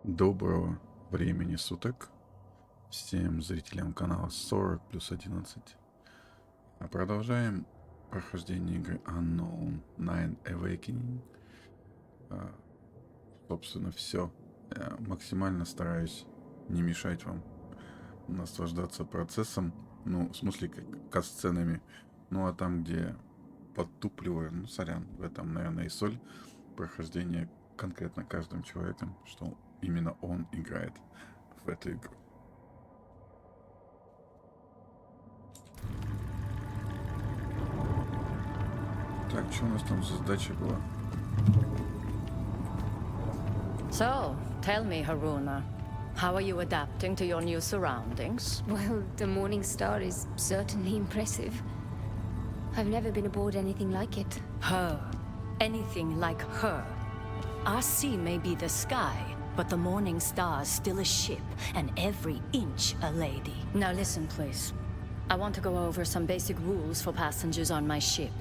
Доброго времени суток всем зрителям канала 40 плюс 11. Продолжаем прохождение игры Unknown Nine Awakening. Собственно, все. Я максимально стараюсь не мешать вам наслаждаться процессом. Ну, в смысле, кат-сценами. Ну, а там, где подтупливаю, ну, сорян, в этом, наверное, и соль прохождения конкретно каждым человеком, что именно он играет в эту игру. Так, что у нас там за задача была? So, tell me, Haruna, how are you adapting to your new surroundings? Well, the Morning Star is certainly impressive. I've never been aboard anything like it. Her. Anything like her. Our sea may be the sky, but the Morning Star is still a ship, and every inch a lady. Now listen, please. I want to go over some basic rules for passengers on my ship.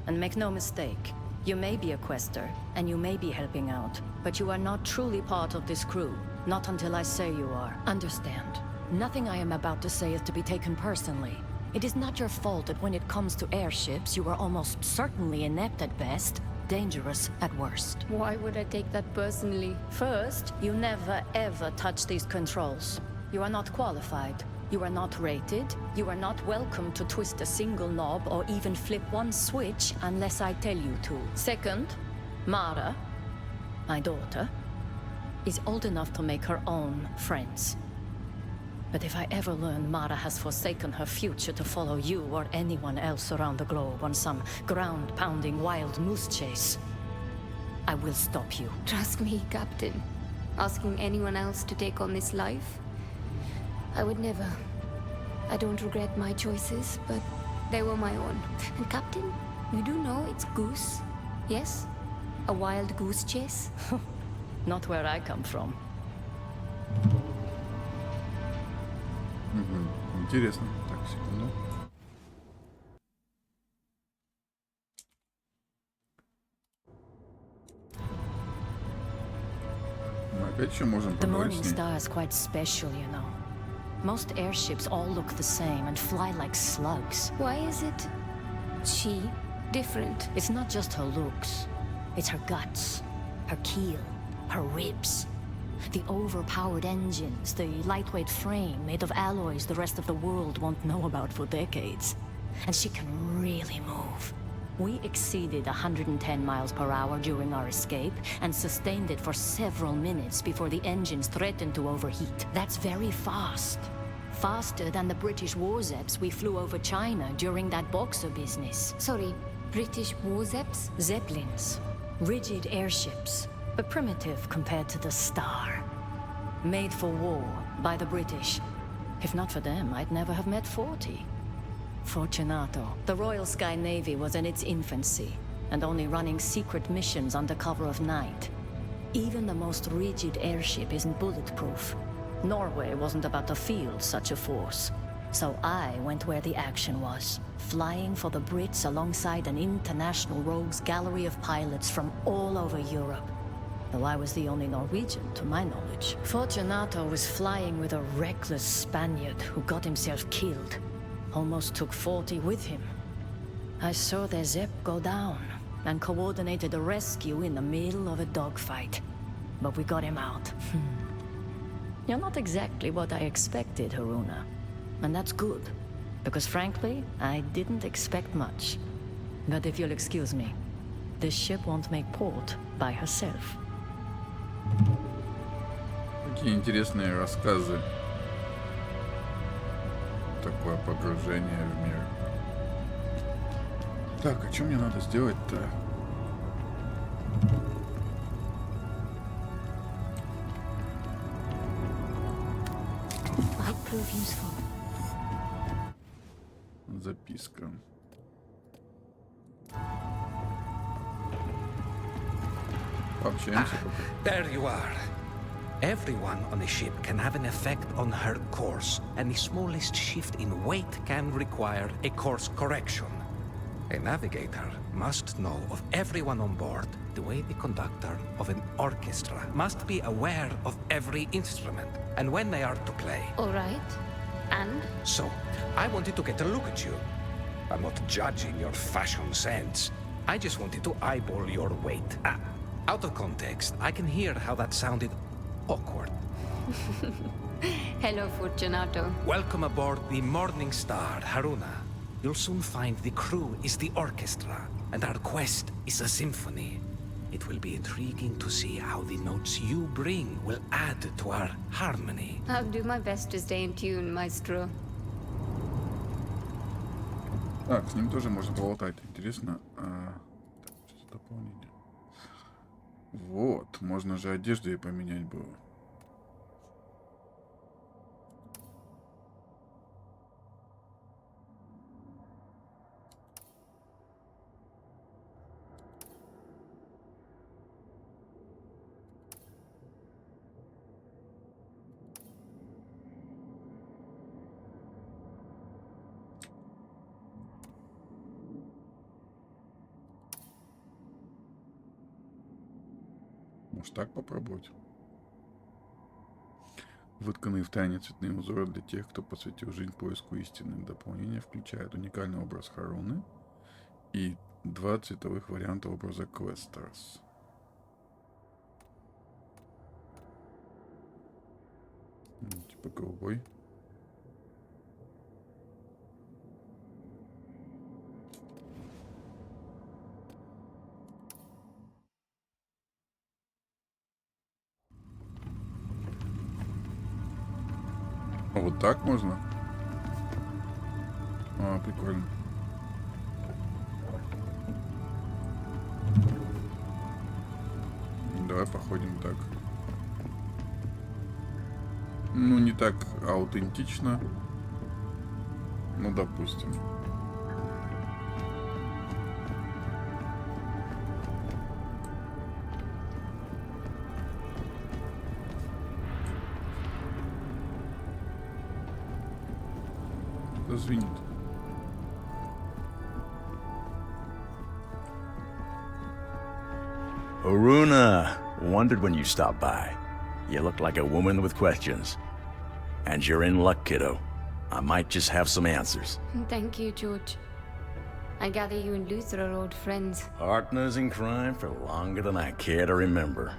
And make no mistake, you may be a quester, and you may be helping out, but you are not truly part of this crew. Not until I say you are. Understand? Nothing I am about to say is to be taken personally. It is not your fault that when it comes to airships, you are almost certainly inept at best, dangerous at worst. Why would I take that personally? First, you never ever touch these controls. You are not qualified. You are not rated. You are not welcome to twist a single knob or even flip one switch unless I tell you to. Second, Mara, my daughter, is old enough to make her own friends. But if I ever learn Mara has forsaken her future to follow you or anyone else around the globe on some ground-pounding wild moose chase, I will stop you. Trust me, Captain. Asking anyone else to take on this life? I would never. I don't regret my choices, but they were my own. And Captain, you do know it's goose, yes? A wild goose chase? Not where I come from. Интересно. Так, секунду. Мы опять еще можем The поговорить Morning с ней. Star is quite special, you know. Most airships all look the same and fly like slugs. Why is it she different? It's not just her looks. It's her guts, her keel, her ribs. The overpowered engines, the lightweight frame made of alloys the rest of the world won't know about for decades. And she can really move. We exceeded 110 miles per hour during our escape and sustained it for several minutes before the engines threatened to overheat. That's very fast. Faster than the British Warzeps we flew over China during that Boxer business. Sorry, British Warzeps? Zeppelins. Rigid airships, but primitive compared to the Star. Made for war by the British. If not for them, I'd never have met 40. Fortunato. The Royal Sky Navy was in its infancy, and only running secret missions under cover of night. Even the most rigid airship isn't bulletproof. Norway wasn't about to field such a force. So I went where the action was, flying for the Brits alongside an international rogues gallery of pilots from all over Europe. Though I was the only Norwegian, to my knowledge. Fortunato was flying with a reckless Spaniard who got himself killed. Almost took 40 with him. I saw their Zepp go down and coordinated a rescue in the middle of a dogfight. But we got him out. You're not exactly what I expected, Haruna. And that's good, because frankly, I didn't expect much. But if you'll excuse me, this ship won't make port by herself. Какие интересные рассказы. Такое погружение в мир. Так, а что мне надо сделать-то? Might prove useful. Записка. Пообщаемся пока. There you are. Everyone on a ship can have an effect on her course, and the smallest shift in weight can require a course correction. A navigator must know of everyone on board the way the conductor of an orchestra must be aware of every instrument and when they are to play. All right. And? So, I wanted to get a look at you. I'm not judging your fashion sense. I just wanted to eyeball your weight. Out of context, I can hear how that sounded awkward. Hello, Fortunato. Welcome aboard the Morning Star, Haruna. You'll soon find the crew is the orchestra, and our quest is a symphony. It will be intriguing to see how the notes you bring will add to our harmony. I'll do my best to stay in tune, maestro. Так, с ним тоже можно поболтать. Интересно. Так, сейчас дополнение. Вот, можно же одежду и поменять было. Может так попробовать? Вытканные в тайне цветные узоры для тех, кто посвятил жизнь поиску истины. Дополнение включает уникальный образ Харуны и 2 цветовых варианта образа квесторс. Типа голубой. Вот так можно? А, прикольно. Давай походим так. Ну, не так аутентично. Ну, допустим. Звенит. Haruna, wondered when you stopped by. You look like a woman with questions. And you're in luck, kiddo. I might just have some answers. Thank you, George. I gather you and Luther are old friends. Partners in crime for longer than I care to remember.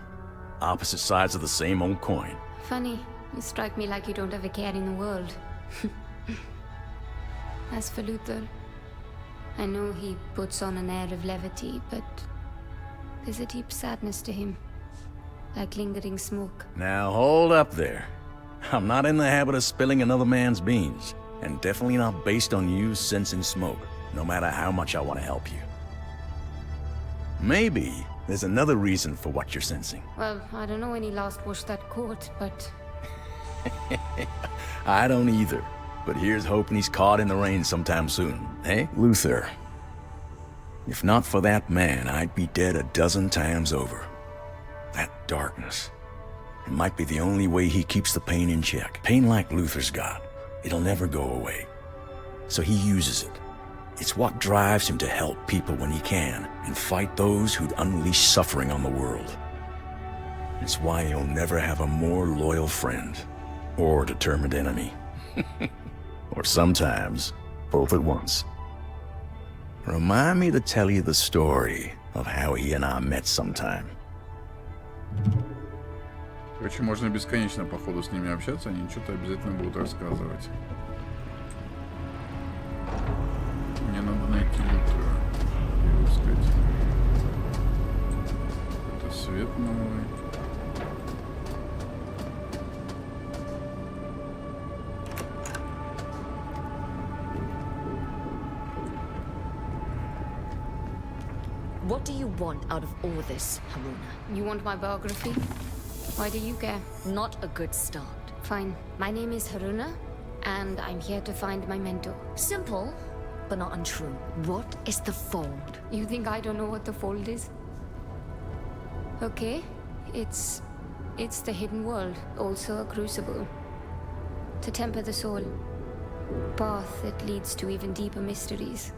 Opposite sides of the same old coin. Funny, you strike me like you don't have a care in the world. As for Luther, I know he puts on an air of levity, but there's a deep sadness to him, like lingering smoke. Now hold up there. I'm not in the habit of spilling another man's beans, and definitely not based on you sensing smoke, no matter how much I want to help you. Maybe there's another reason for what you're sensing. Well, I don't know when he last washed that coat, but... I don't either. But here's hoping he's caught in the rain sometime soon, eh? Luther. If not for that man, I'd be dead a dozen times over. That darkness. It might be the only way he keeps the pain in check. Pain like Luther's got. It'll never go away. So he uses it. It's what drives him to help people when he can, and fight those who'd unleash suffering on the world. It's why he'll never have a more loyal friend, or determined enemy. Or sometimes, both at once. Remind me to tell you the story of how he and I met sometime. Короче, можно бесконечно, походу, с ними общаться, они что-то обязательно будут рассказывать. Мне надо найти Лютера, его искать. Это свет новый. What do you want out of all this, Haruna? You want my biography? Why do you care? Not a good start. Fine. My name is Haruna, and I'm here to find my mentor. Simple, but not untrue. What is the fold? You think I don't know what the fold is? Okay, it's the hidden world, also a crucible. To temper the soul. Path that leads to even deeper mysteries.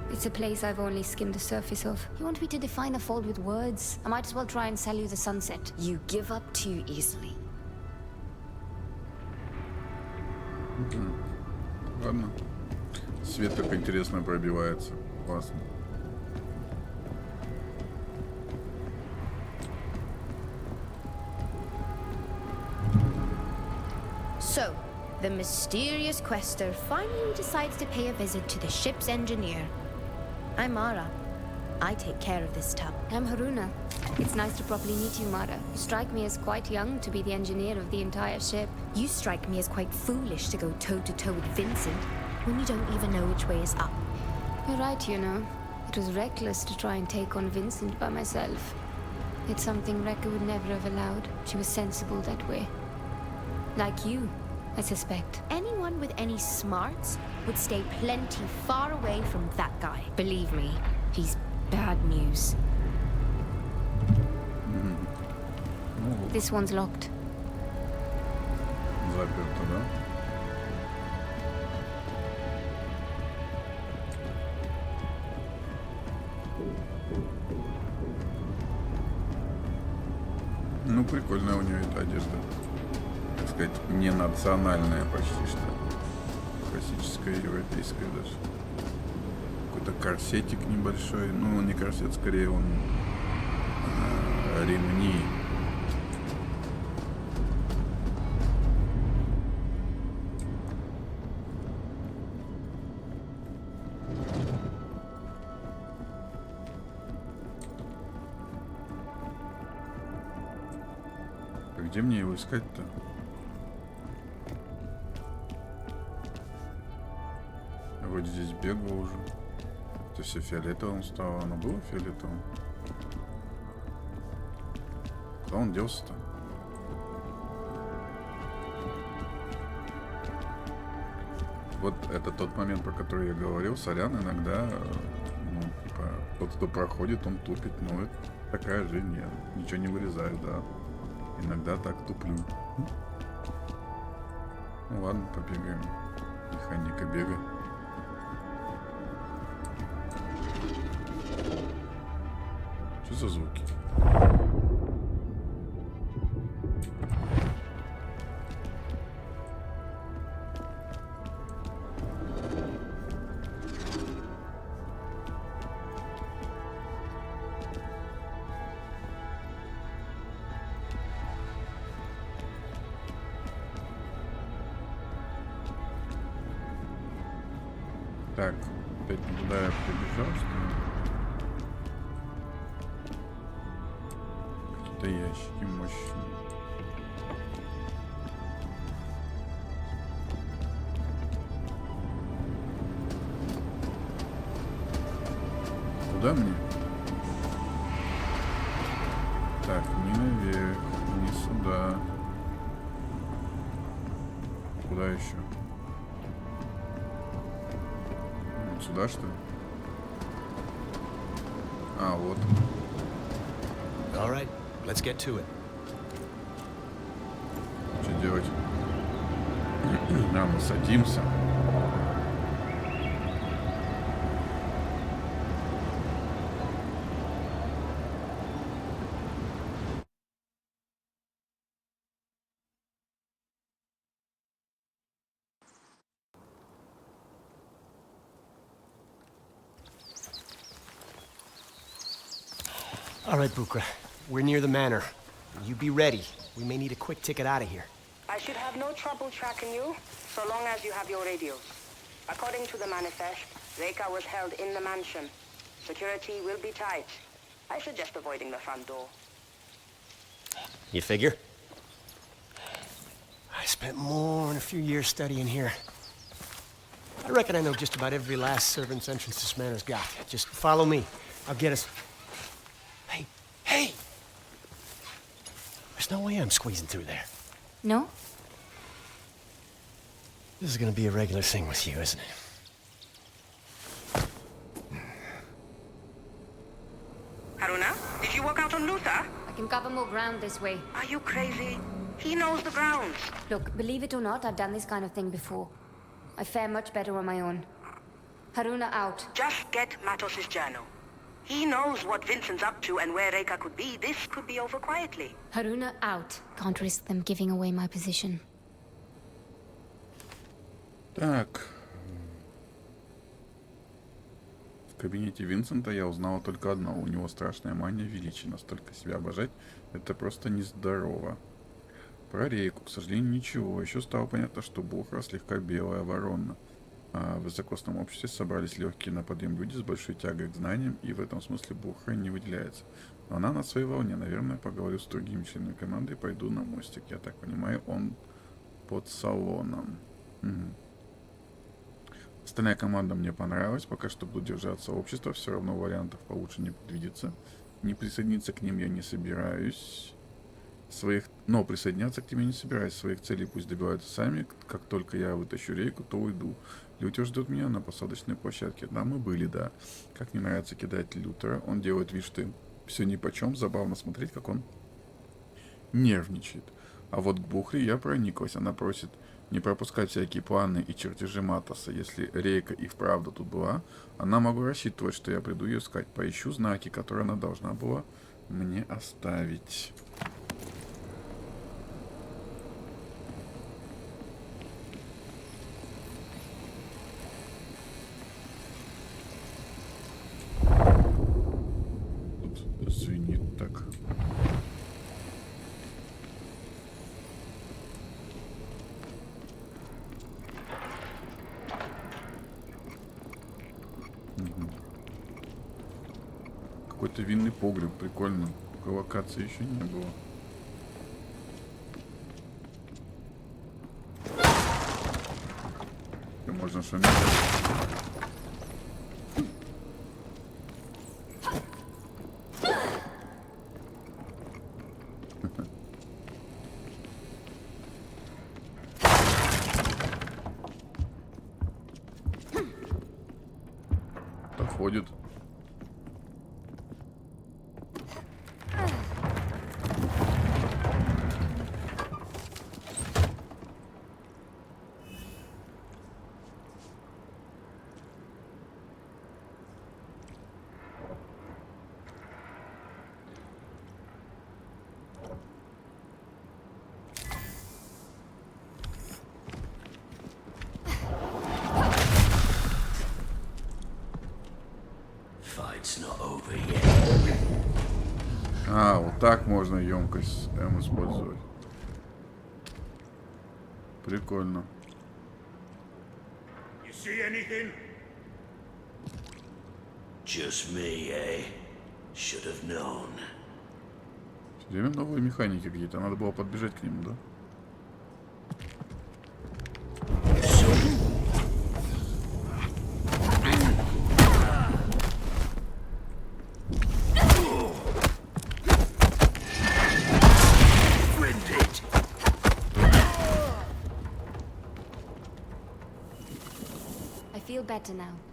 It's a place I've only skimmed the surface of. You want me to define a fold with words? I might as well try and sell you the sunset. You give up too easily. Ладно. Свет так интересно пробивается. Классно. So, the mysterious quester finally decides to pay a visit to the ship's engineer. I'm Mara. I take care of this tub. I'm Haruna. It's nice to properly meet you, Mara. You strike me as quite young to be the engineer of the entire ship. You strike me as quite foolish to go toe-to-toe with Vincent when you don't even know which way is up. You're right, you know. It was reckless to try and take on Vincent by myself. It's something Rekka would never have allowed. She was sensible that way. Like you, I suspect. Anyone with any smarts would stay plenty far away from that guy. Believe me, he's bad news. This one's locked. Заперто, да? Ну, прикольная у нее эта одежда. Так сказать, не национальная почти что. Классическая, европейская даже. Какой-то корсетик небольшой. Ну, не корсет, скорее он ремни. Где мне его искать-то? Вроде здесь бегал уже. Это все фиолетовым стало. Оно было фиолетовым? Куда он делся-то? Вот это тот момент, про который я говорил. Сорян, иногда, ну, типа, тот, кто проходит, он тупит. Ну, это такая жизнь, я ничего не вырезаю, да. Иногда так туплю. Ну ладно, побегаем. Механика бега. Что за звуки? Так, опять не туда я прибежал, что ли? Какие-то ящики мощные. Куда мне? Так, не наверх, не сюда. Куда еще? Сюда, что ли? А, вот. All right, let's get to it. Что делать? А, мы садимся. All right, Bukra. We're near the manor. You be ready. We may need a quick ticket out of here. I should have no trouble tracking you, so long as you have your radios. According to the manifest, Rekka was held in the mansion. Security will be tight. I suggest avoiding the front door. You figure? I spent more than a few years studying here. I reckon I know just about every last servant's entrance this manor's got. Just follow me. I'll get us... Hey, hey! There's no way I'm squeezing through there. No? This is gonna be a regular thing with you, isn't it? Haruna, did you walk out on Luther? I can cover more ground this way. Are you crazy? He knows the grounds. Look, believe it or not, I've done this kind of thing before. I fare much better on my own. Haruna out. Just get Matos's journal. He knows what Vincent's up to and where Reika could be. This could be over quietly. Haruna out. Can't risk them giving away my position. Так. В кабинете Винсента я узнала только одно. У него страшная мания величия. Настолько себя обожать, это просто нездорово. Про Рейку, к сожалению, ничего. Еще стало понятно, что Бухра слегка белая ворона. А в высокосном обществе собрались легкие на подъем люди с большой тягой к знаниям, и в этом смысле Бухра не выделяется. Но она на своей волне. Наверное, поговорю с другими членами команды и пойду на мостик. Я так понимаю, он под салоном. Остальная команда мне понравилась. Пока что буду держаться общества. Все равно вариантов получше не предвидится. Не присоединиться к ним я не собираюсь. Но присоединяться к ним я не собираюсь. Своих целей пусть добиваются сами. Как только я вытащу Рейку, то уйду. Лютер ждет меня на посадочной площадке. Там мы были, да. Как мне нравится кидать Лютера. Он делает вид, что все нипочем. Забавно смотреть, как он нервничает. А вот к Бухре я прониклась. Она просит не пропускать всякие планы и чертежи Матоса. Если Рейка и вправду тут была, она могла рассчитывать, что я приду ее искать. Поищу знаки, которые она должна была мне оставить. Тут звенит так. Какой-то винный погреб, прикольно. Такой локации еще не было. И можно шуметь. Ходит. А, вот так можно емкость М использовать. Прикольно. Just me, eh? Should have known. Все время новые механики какие-то. Надо было подбежать к ним, да?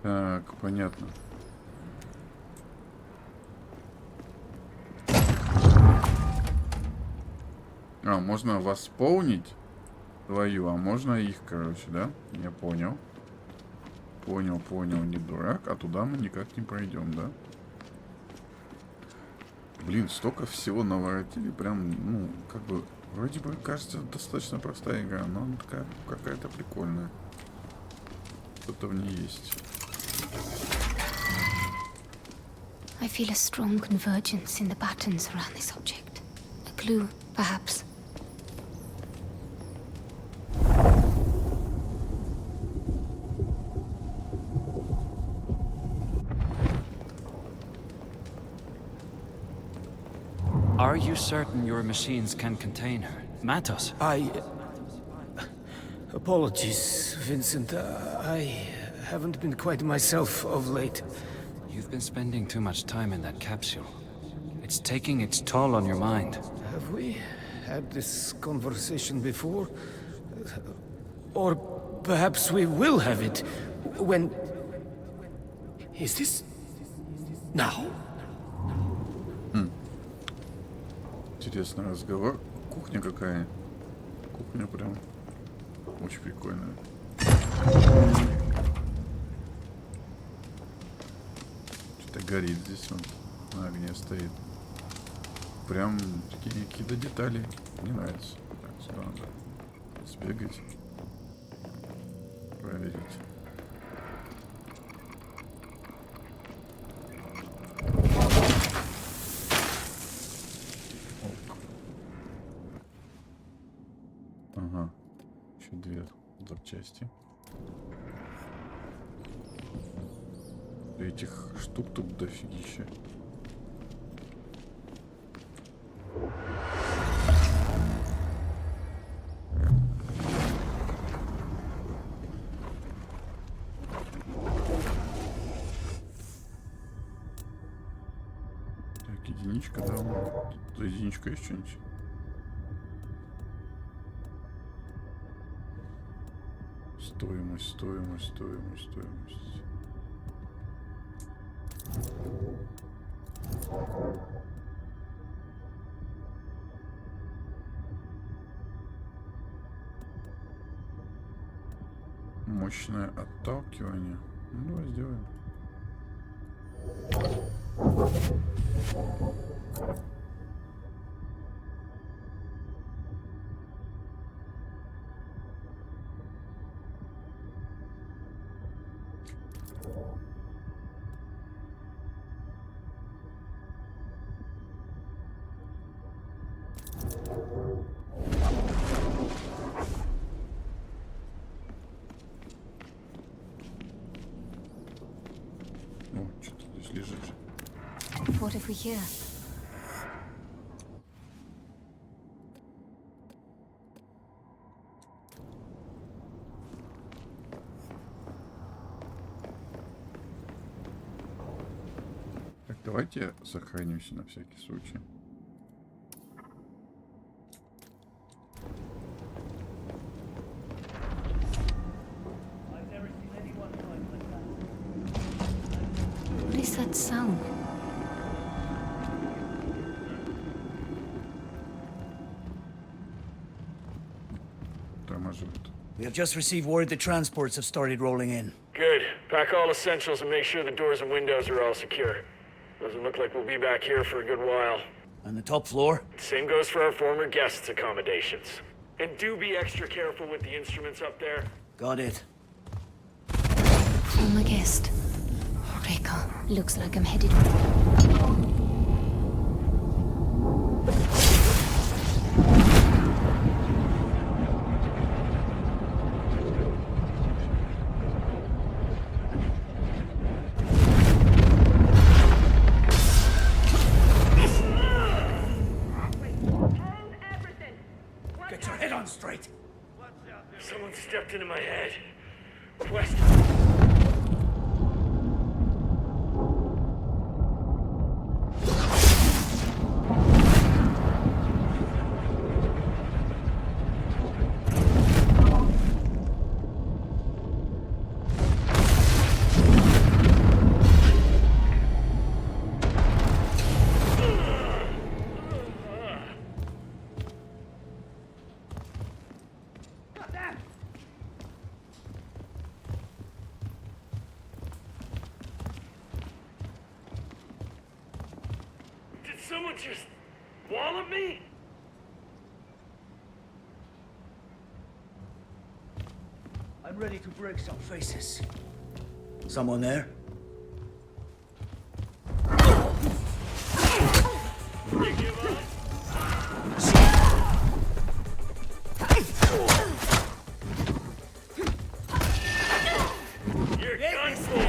Так, понятно. А, можно восполнить твою, а можно их, короче, да? Я понял. Понял, не дурак. А туда мы никак не пройдем, да? Блин, столько всего наворотили. Прям, ну, как бы, вроде бы, кажется, достаточно простая игра, но она такая какая-то прикольная. Что-то в ней есть. I feel a strong convergence in the patterns around this object. A clue, perhaps. Are you certain your machines can contain her? Matos? Apologies, Vincent. I haven't been quite myself of late. You've been spending too much time in that capsule. It's taking its toll on your mind. Have we had this conversation before? Or perhaps we will have it when... Is this... now? Интересный разговор. Кухня какая. Кухня прям очень прикольная. горит здесь он. На огне стоит. Прям такие какие-то детали. Мне нравится. Так, сюда надо сбегать. Проверить. Ага. Еще 2 запчасти. Этих штук тут дофигища. Так, единичка, да? Тут за единичку есть что-нибудь? Стоимость. Мощное отталкивание. Ну, давай сделаем. О, что-то здесь лежит. What have we here? Так, давайте сохранимся на всякий случай. What is that sound? Торможит. We have just received word that transports have started rolling in. Good. Pack all essentials and make sure the doors and windows are all secure. Doesn't look like we'll be back here for a good while. On the top floor? Same goes for our former guests' accommodations. And do be extra careful with the instruments up there. Got it. Oh, my guest. Reiko, looks like I'm headed. Get your head on straight. Someone stepped into my head. Quest. Did someone just wallop me? I'm ready to break some faces. Someone there? You give up? You're done for.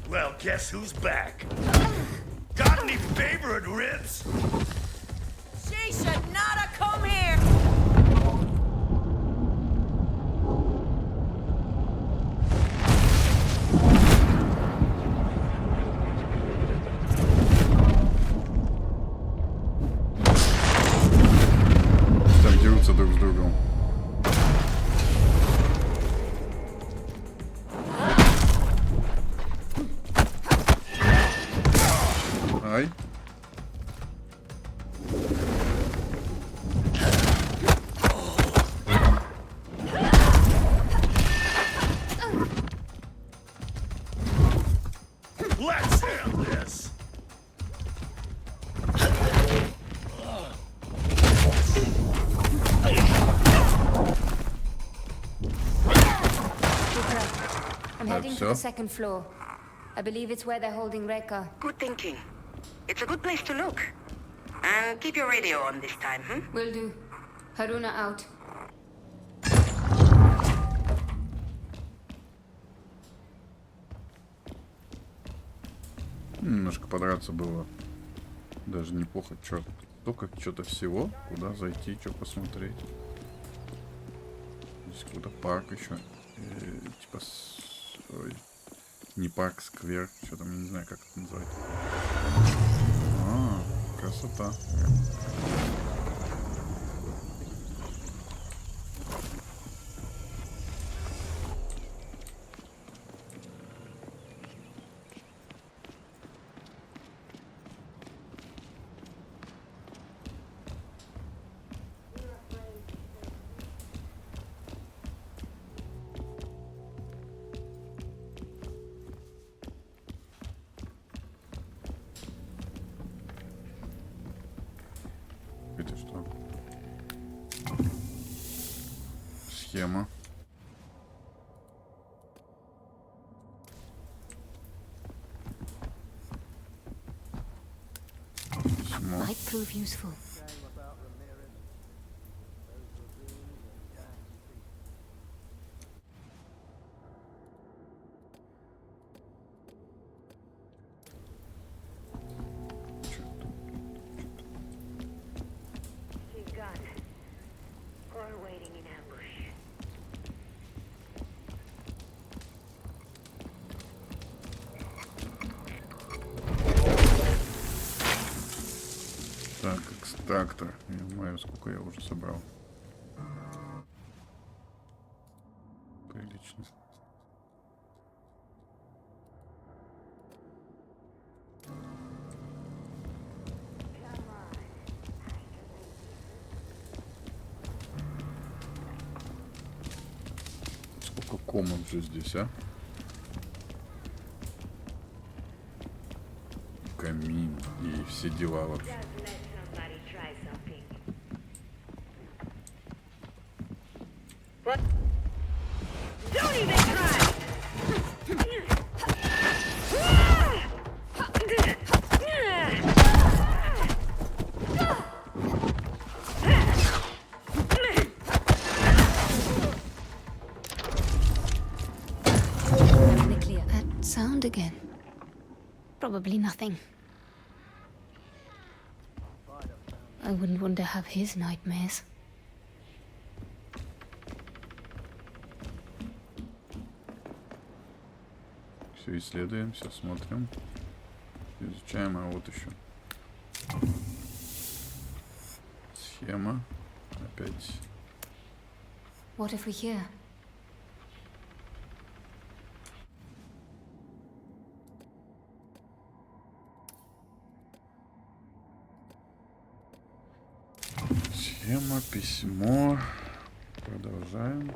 Well, guess who's back? Got any favorite ribs? She should not have come here! Там дерутся друг с другом. Ай. I'm heading to the second floor. I believe it's where they're holding Rekka. Good thinking. It's a good place to look. And keep your radio on this time, Will do. Haruna out. Немножко подраться было даже неплохо. Черт, только что-то всего. Куда зайти, что посмотреть. Здесь какой-то парк еще. Типа... Ой, не парк, сквер. Что там, я не знаю, как это называть. А, красота. Это что? Схема. Письмо. Might prove useful. Так, экстрактор. Я не знаю, сколько я уже собрал. Прилично. Сколько комнат же здесь, а? Камин и все дела вообще. Don't even try! Clear. That sound again. Probably nothing. I wouldn't want to have his nightmares. Все исследуем, все смотрим, изучаем, а вот еще схема, опять. What if we're here? Схема, письмо, продолжаем.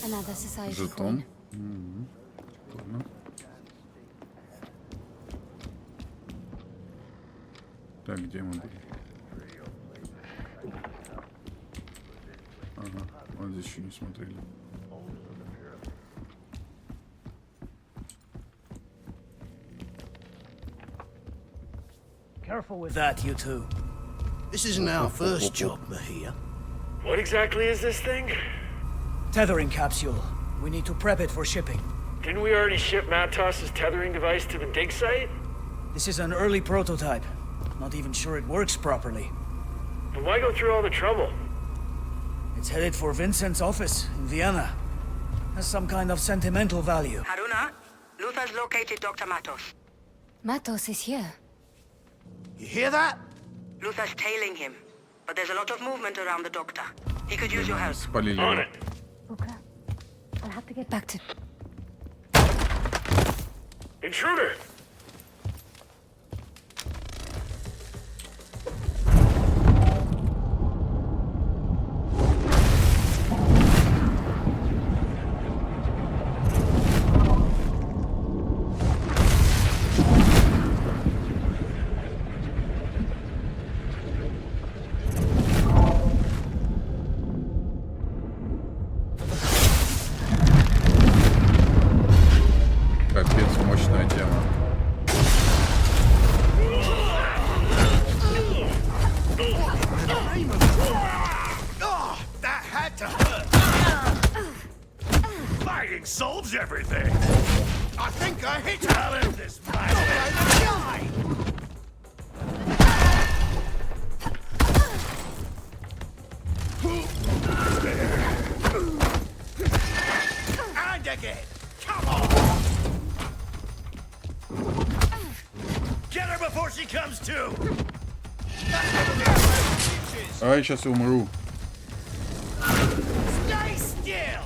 Another society Жетон. coin. Ладно. Так, где мы были? Ага, вот здесь еще не смотрели. Careful with that, you two. This isn't our first job, Mahia. What exactly is this thing? Tethering capsule. We need to prep it for shipping. Didn't we already ship Matos's tethering device to the dig site? This is an early prototype. Not even sure it works properly. Then why go through all the trouble? It's headed for Vincent's office in Vienna. Has some kind of sentimental value. Haruna, Luther's located Dr. Matos. Matos is here. You hear that? Luther's tailing him, but there's a lot of movement around the doctor. He could use your help. Спалили On его. it. Okay. I'll have to get back to... Intruder! lose everything. I think I hit challenge this man. And again. Come on. Get her before she comes to. Ай, сейчас я умру. Stay still.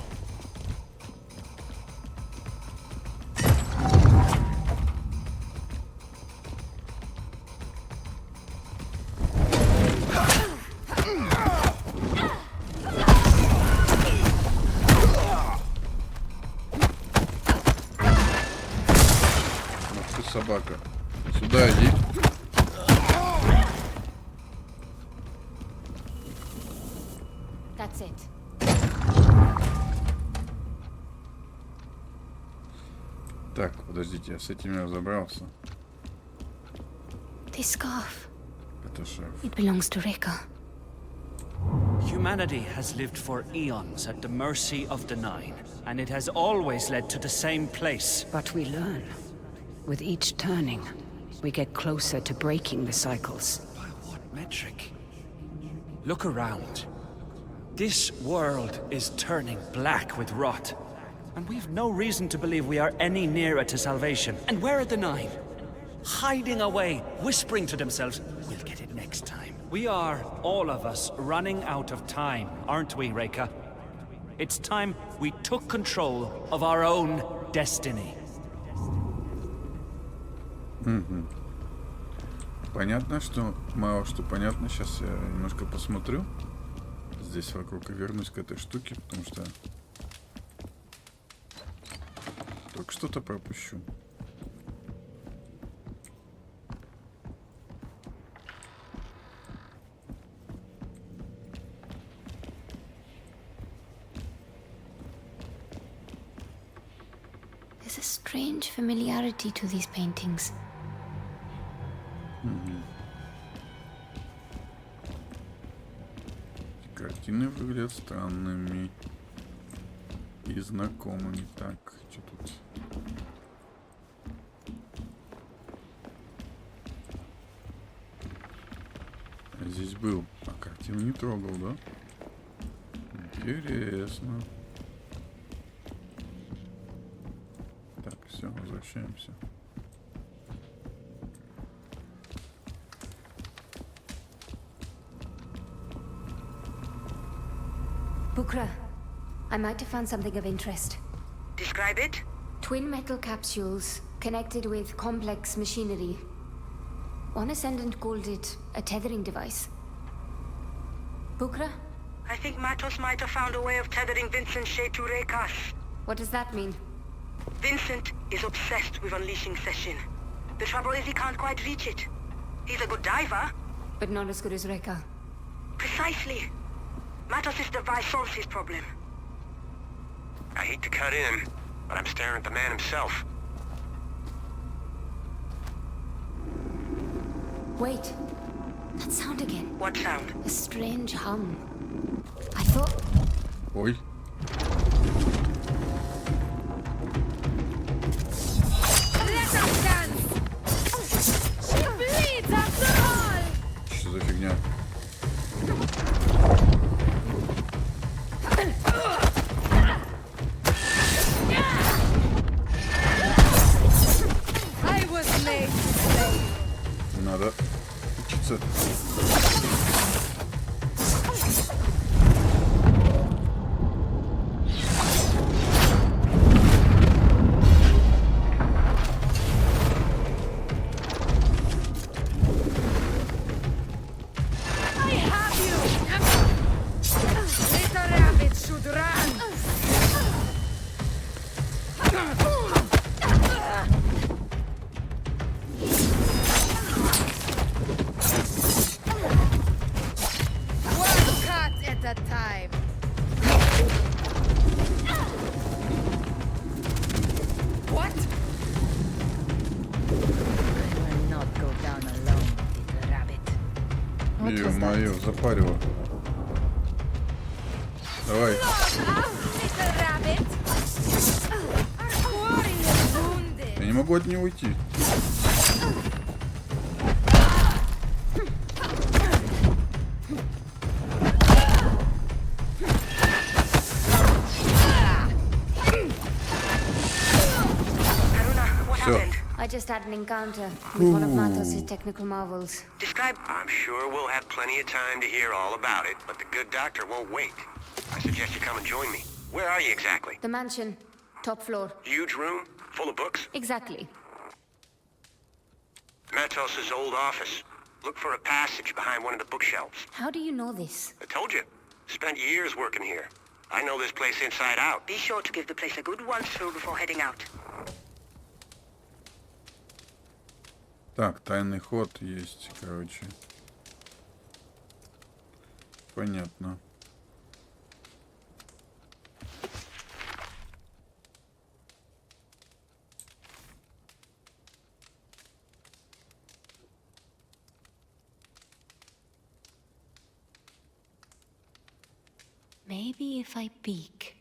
Ах ты собака. Сюда иди. That's it. Так, подождите, я с этим разобрался. This scarf. Это шеф. It belongs to Reka. Humanity has lived for eons at the mercy of the Nine, and it has always led to the same place. But we learn. With each turning, we get closer to breaking the cycles. By what metric? Look around. This world is turning black with rot. And we've no reason to believe we are any nearer to salvation. And where are the Nine? Hiding away, whispering to themselves, we'll get it next time. We are, all of us, running out of time, aren't we, Reka? It's time we took control of our own destiny. Понятно, что мало что понятно. Сейчас я немножко посмотрю здесь вокруг и вернусь к этой штуке, потому что только что-то пропущу. There's a strange familiarity to these paintings. Картины выглядят странными и знакомыми. Так, что тут? Я здесь был, а картину не трогал, да? Интересно. Так, все, возвращаемся. Bukra, I might have found something of interest. Describe it? Twin metal capsules connected with complex machinery. One ascendant called it a tethering device. Bukra? I think Matos might have found a way of tethering Vincent's shade to Reka's. What does that mean? Vincent is obsessed with unleashing Seshin. The trouble is he can't quite reach it. He's a good diver. But not as good as Reka. Precisely. Matos' device solves his problem. I hate to cut in, but I'm staring at the man himself. Wait. That sound again. What sound? A strange hum. I thought... Ой. Что за фигня? Надо учиться. Ё-моё, запарило. Давай. Я не могу от него уйти. I just had an encounter with one of Matos' technical marvels. Describe. I'm sure we'll have plenty of time to hear all about it, but the good doctor won't wait. I suggest you come and join me. Where are you exactly? The mansion, top floor. Huge room, full of books? Exactly. Matos' old office. Look for a passage behind one of the bookshelves. How do you know this? I told you. Spent years working here. I know this place inside out. Be sure to give the place a good once through before heading out. Так, тайный ход есть, короче. Понятно. Maybe if I peek.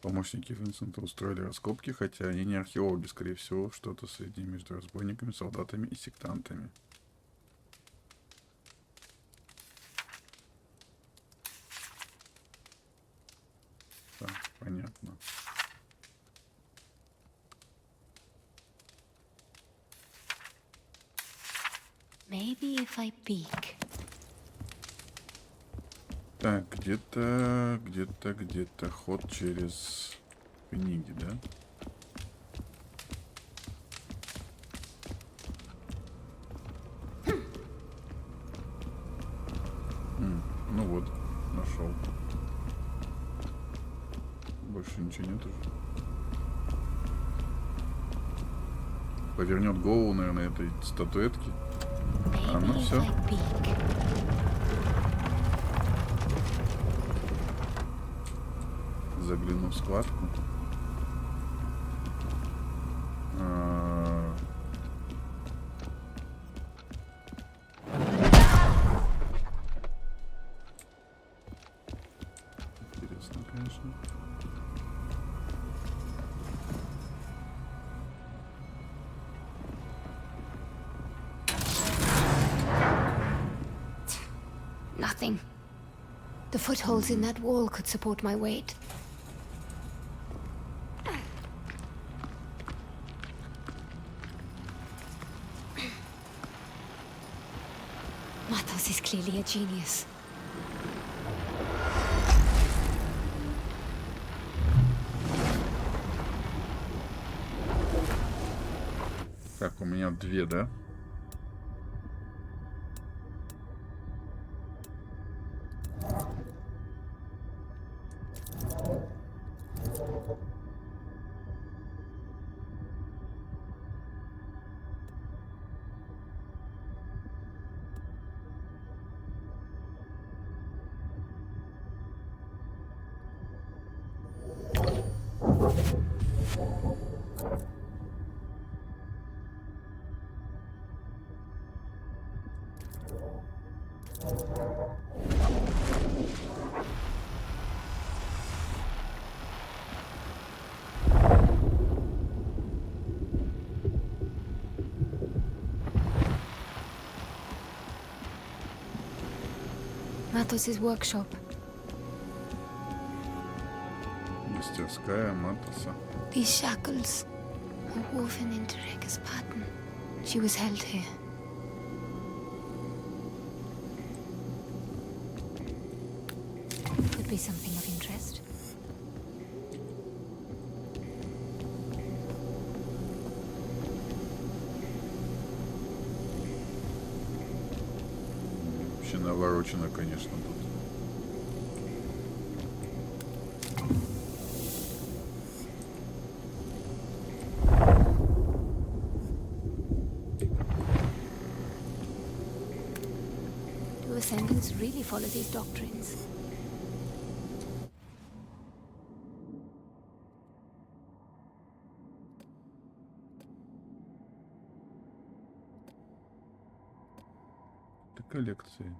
Помощники Винсента устроили раскопки, хотя они не археологи, скорее всего, что-то среднее между разбойниками, солдатами и сектантами. Так, понятно. Maybe if I peek. Так, где-то ход через книги, да? Ну вот, нашел. Больше ничего нет уже. Повернет голову, наверное, этой статуэтки. А, ну все. Загляну в складку. Интересно, конечно. Nothing. The footholds in that wall could support my weight. Matos is clearly a genius. Так, у меня две, да? Matos' workshop. Мастерская Матоса. These shackles are woven into Reka's pattern. She was held here. Could be something of interest. Вообще наворочено, конечно, тут. Do Ascendants really follow these doctrines? Это коллекции.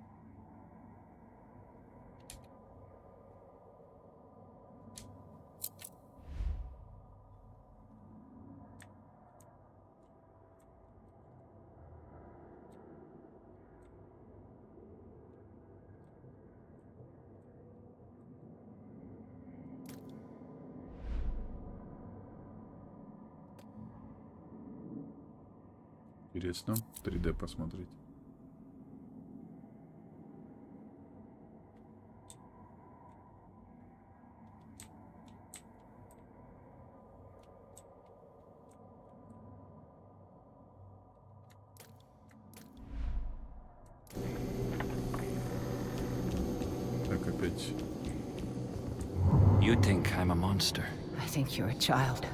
Интересно 3D посмотреть. Так, опять. You think I'm a monster. I think you're a child.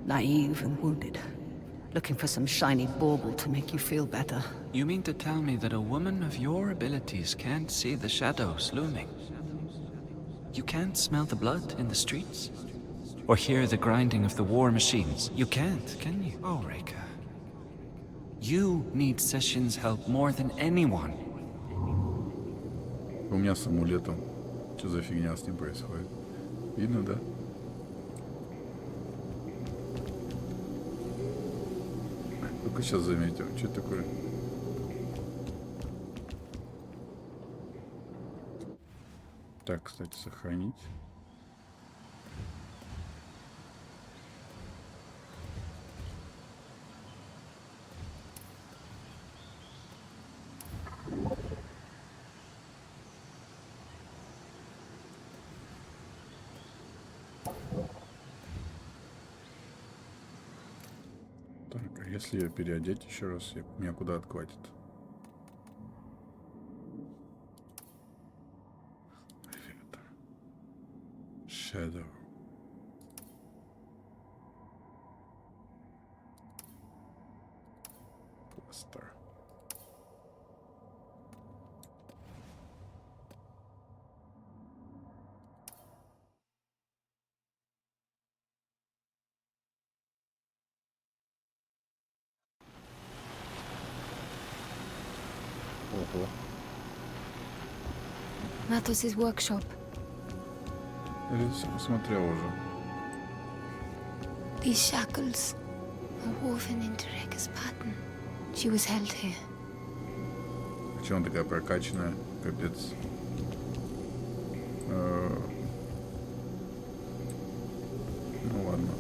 Naive and wounded. Looking for some shiny bauble to make you feel better. You mean to tell me that a woman of your abilities can't see the shadows looming? You can't smell the blood in the streets? Or hear the grinding of the war machines? You can't, can you? Oh, Reika. You need Sessions' help more than anyone. У меня с амулетом. Что за фигня с ним происходит? Видно, да? Только сейчас заметил. Что это такое? Так, кстати, сохранить. Так, а если ее переодеть еще раз, меня куда отхватит? Shadow. Квестор. Ого. Matos's workshop. Я смотрел уже. These shackles are woven into Reka's pattern. She was held here. Почему она такая прокачанная? Капец. Ну ладно,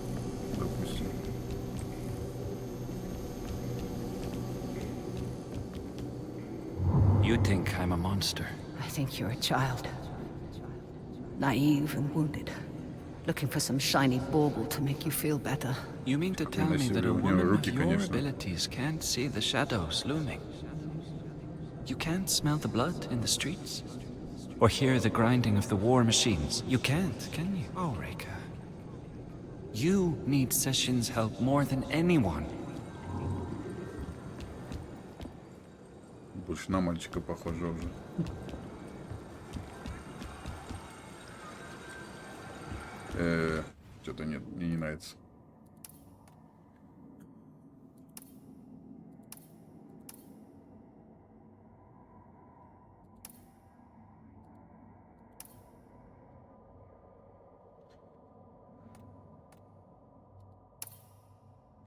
допустим. You think I'm a monster. I think you're a child. Naive and wounded. Looking for some shiny bauble to make you feel better. You mean to tell me that a woman of your abilities can't see the shadows looming? You can't smell the blood in the streets? Or hear the grinding of the war machines? You can't, can you? Oh, Reika. You need Sessions' help more than anyone. Больше на мальчика похоже уже. Что-то нет, мне не нравится.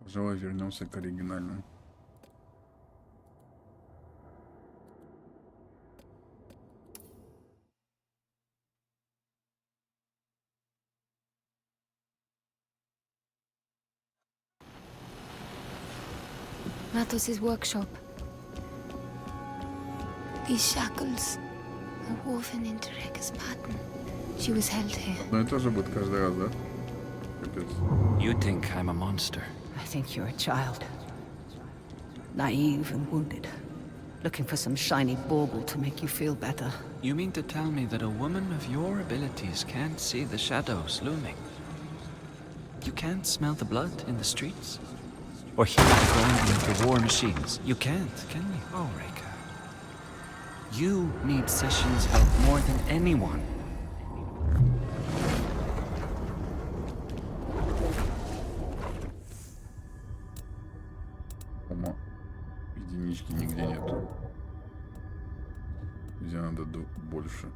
Пожалуй, вернемся к оригинальному. Matos's workshop. These shackles are woven into Reka's pattern. She was held here. Одно и то же будет каждый раз, да? Капец. You think I'm a monster. I think you're a child. Naive and wounded. Looking for some shiny bauble to make you feel better. You mean to tell me that a woman of your abilities can't see the shadows looming? You can't smell the blood in the streets? Or hear the grinding of the war machines? You can't, can you? Oh, Reika. You need Sessions' help more than anyone. Единички нигде нету. Где надо больше.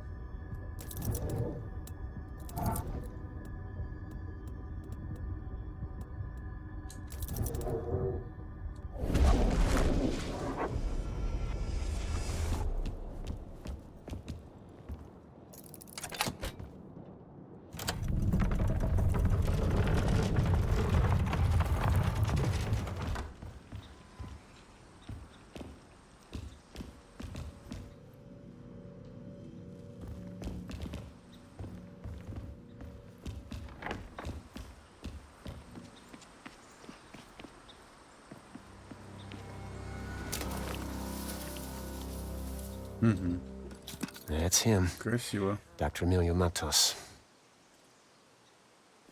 That's him. Красиво. Dr. Emilio Matos.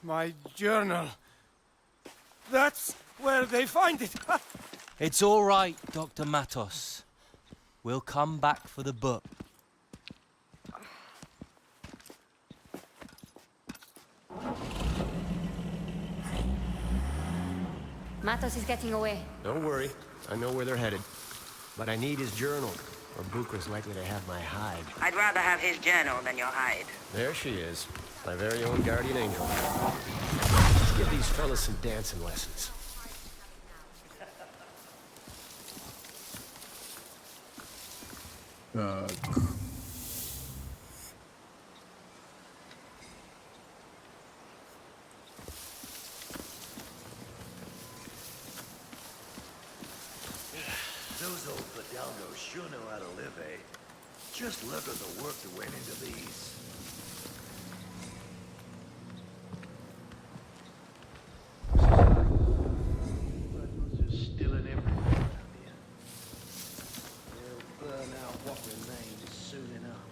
My journal. That's where they find it. It's all right, Dr. Matos. We'll come back for the book. Matos is getting away. Don't worry. I know where they're headed. But I need his journal, or Bukra's likely to have my hide. I'd rather have his journal than your hide. There she is. My very own guardian angel. Let's give these fellas some dancing lessons. Those old Fidalgos sure know how to live, eh? Just look at the work that went into these. Still in everything around here. They'll burn out what remains soon enough.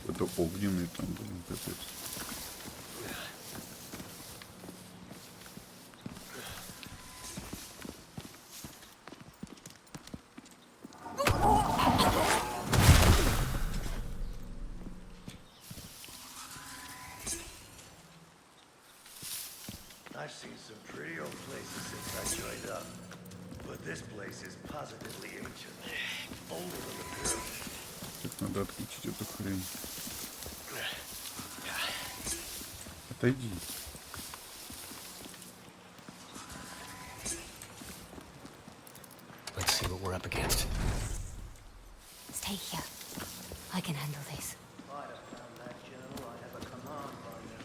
Это огненный там, блин, капец. I've seen some pretty old places since I joined up, but this place is positively ancient. Older than the pyramids. Так надо отключить эту хрень. Отойди. Let's see what we're up against. Stay here. I can handle this. If I'd have found that journal, I'd have a command by now.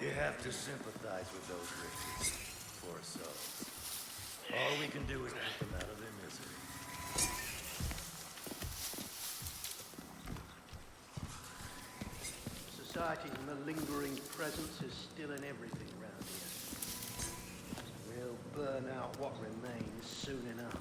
You have to sympathize with those riches, poor souls. All we can do is put them out of their misery. Society's malingering presence is still in everything around here. We'll burn out what remains soon enough.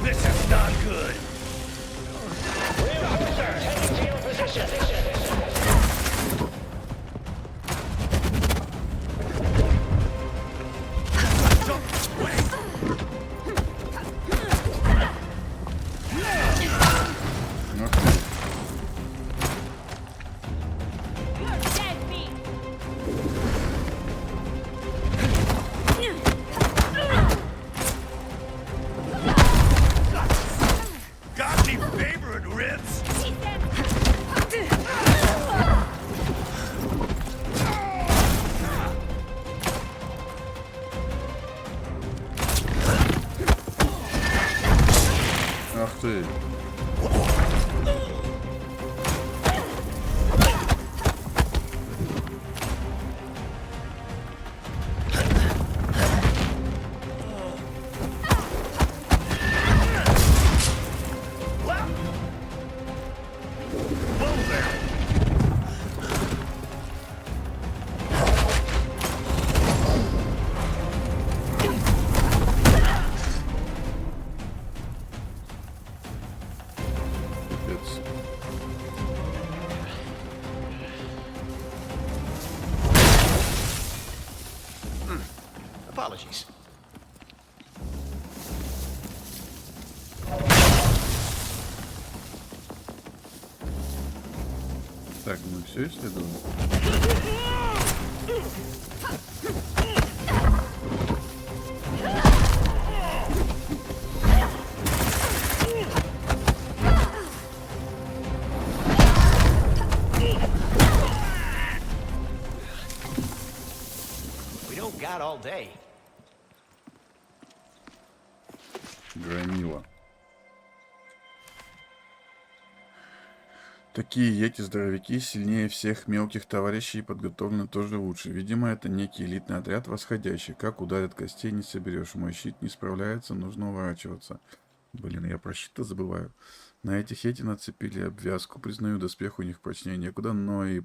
This is not good. Rear officers, heading to your position. Got any favorite ribs? Ах ты. Капец. Apologies. Так, мы все исследуем. Got all day. Громила. Такие йети-здоровяки сильнее всех мелких товарищей и подготовлены тоже лучше. Видимо, это некий элитный отряд восходящий. Как ударят костей не соберешь. Мой щит не справляется, нужно уворачиваться. Блин, я про щит-то забываю. На этих йети нацепили обвязку. Признаю, доспех у них прочнее некуда, но и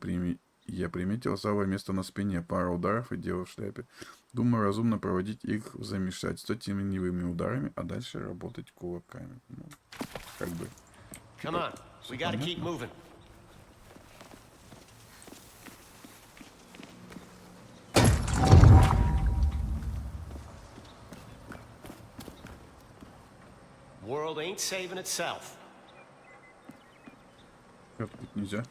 я приметил слабое место на спине. Пара ударов и дело в шляпе. Думаю, разумно проводить их в замешательство теневыми ударами, а дальше работать кулаками. Ну, как бы. Come on, we gotta keep moving. World ain't saving itself. Тут нельзя.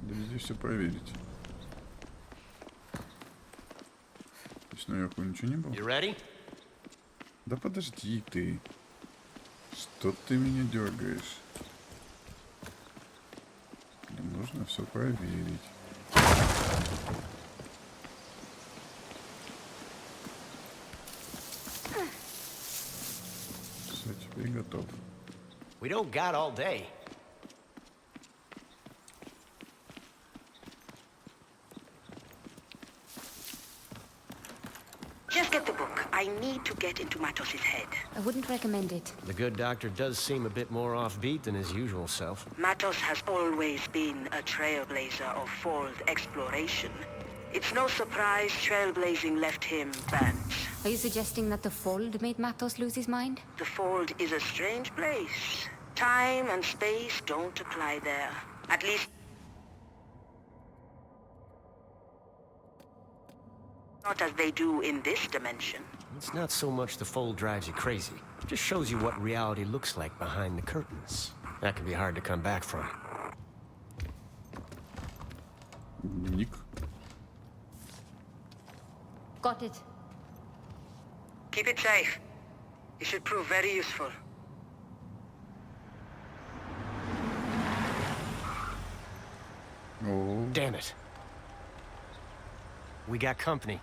Да везде все проверить. Здесь наверху ничего не было? You ready? Да подожди ты. Что ты меня дергаешь? Мне нужно все проверить. Все, теперь готов. We don't got all day. Just get the book. I need to get into Matos's head. I wouldn't recommend it. The good doctor does seem a bit more offbeat than his usual self. Matos has always been a trailblazer of fold exploration. It's no surprise trailblazing left him burnt. Are you suggesting that the Fold made Matos lose his mind? The Fold is a strange place. Time and space don't apply there. At least not as they do in this dimension. It's not so much the fold drives you crazy. It just shows you what reality looks like behind the curtains. That can be hard to come back from. Дневник. Got it. Keep it safe. It should prove very useful. Oh. Damn it. We got company.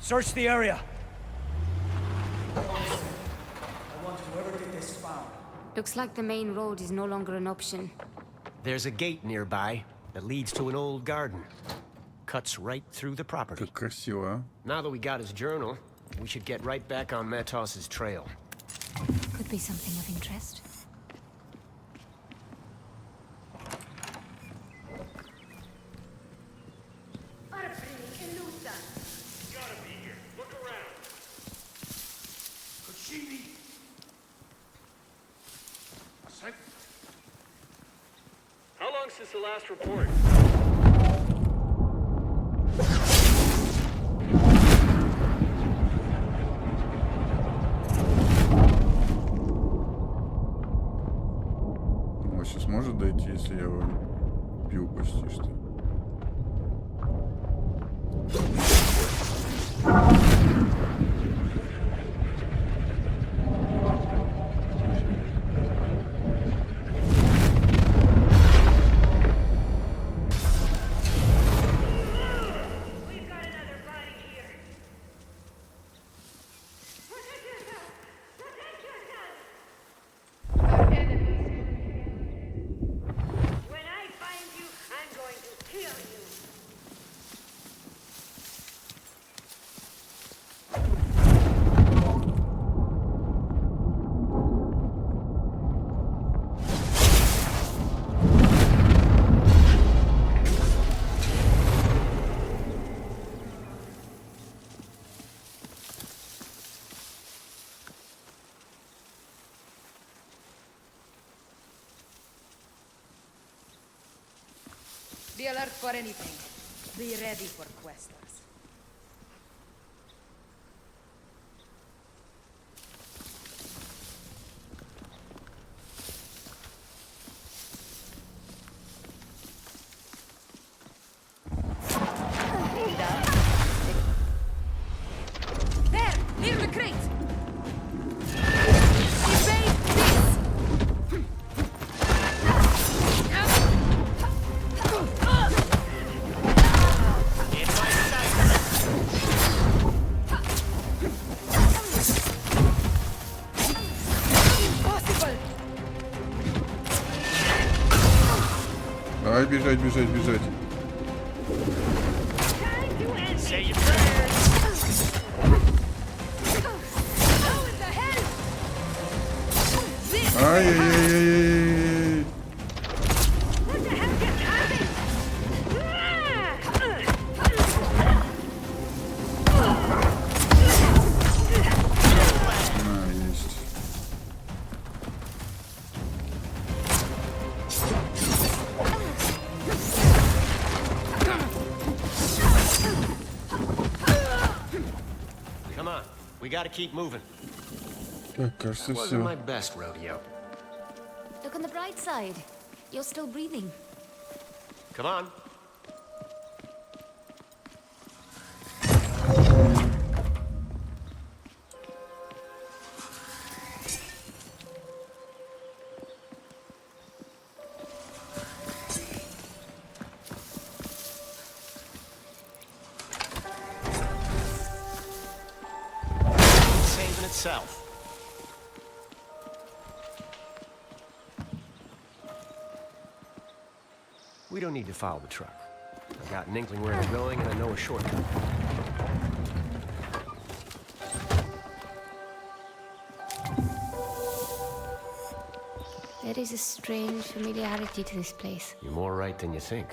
Search the area. I want whoever did this found. Looks like the main road is no longer an option. There's a gate nearby that leads to an old garden. Cuts right through the property. Как красиво. Now that we got his journal, we should get right back on Matos's trail. Could be something of interest. How long since the last report? Он сейчас может дойти, если я его бью почти что. Be alert for anything. Be ready for questers. There, near the crate. Evade this. Давай бежать, бежать, бежать. Ай-яй-яй-яй-яй. Есть. Come on, we gotta keep moving. Так, кажется, Wasn't все. my best rodeo. Look on the bright side. You're still breathing. Come on. Saving itself. We don't need to follow the truck. I've got an inkling where they're going, and I know a shortcut. There is a strange familiarity to this place. You're more right than you think.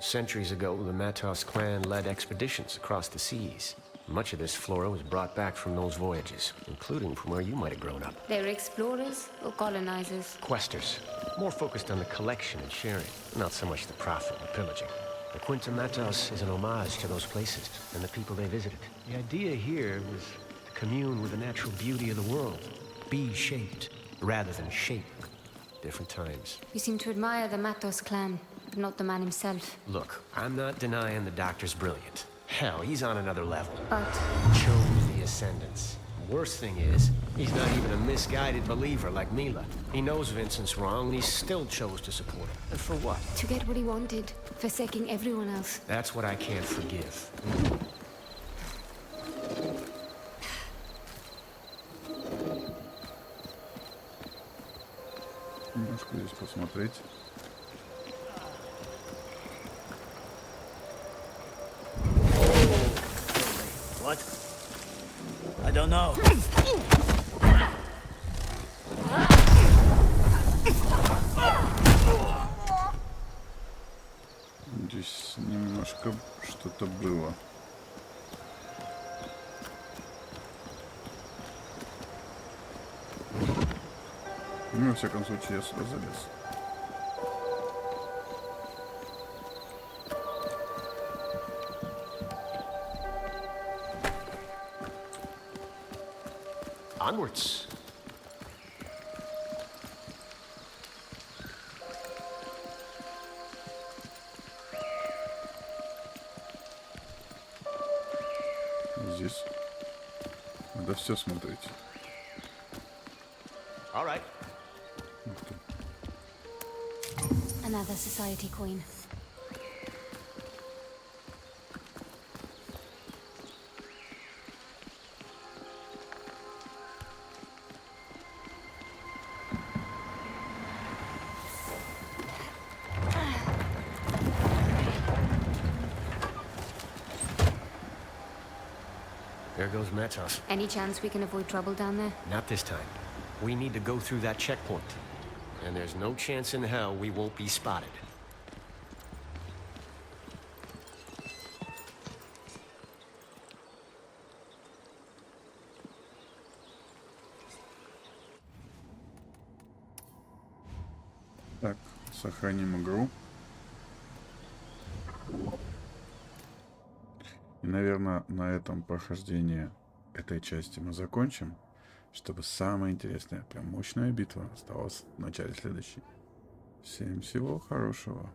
Centuries ago, the Matos clan led expeditions across the seas. Much of this flora was brought back from those voyages, including from where you might have grown up. They were explorers or colonizers? Questers, more focused on the collection and sharing, not so much the profit and pillaging. The Quinta Matos is an homage to those places and the people they visited. The idea here was to commune with the natural beauty of the world, be shaped rather than shape. Different times. You seem to admire the Matos clan, but not the man himself. Look, I'm not denying the doctor's brilliant. Hell, he's on another level. But Chose the ascendants. Worst thing is, he's not even a misguided believer like Mila. He knows Vincent's wrong, and he still chose to support him. And for what? to get what he wanted, forsaking everyone else. That's what I can't forgive. Немножко здесь посмотреть. What? I don't know. Здесь немножко что-то было. Ну, во всяком случае, я сюда залез. Onwards. Здесь надо все смотреть. All right. Another society coin. There goes Matos. Any chance we can avoid trouble down there? Not this time. We need to go through that checkpoint. And there's no chance in hell we won't be spotted. Так, сохраним игру. И, наверное, на этом прохождение этой части мы закончим, чтобы самая интересная, прям мощная битва осталась в начале следующей. Всем всего хорошего.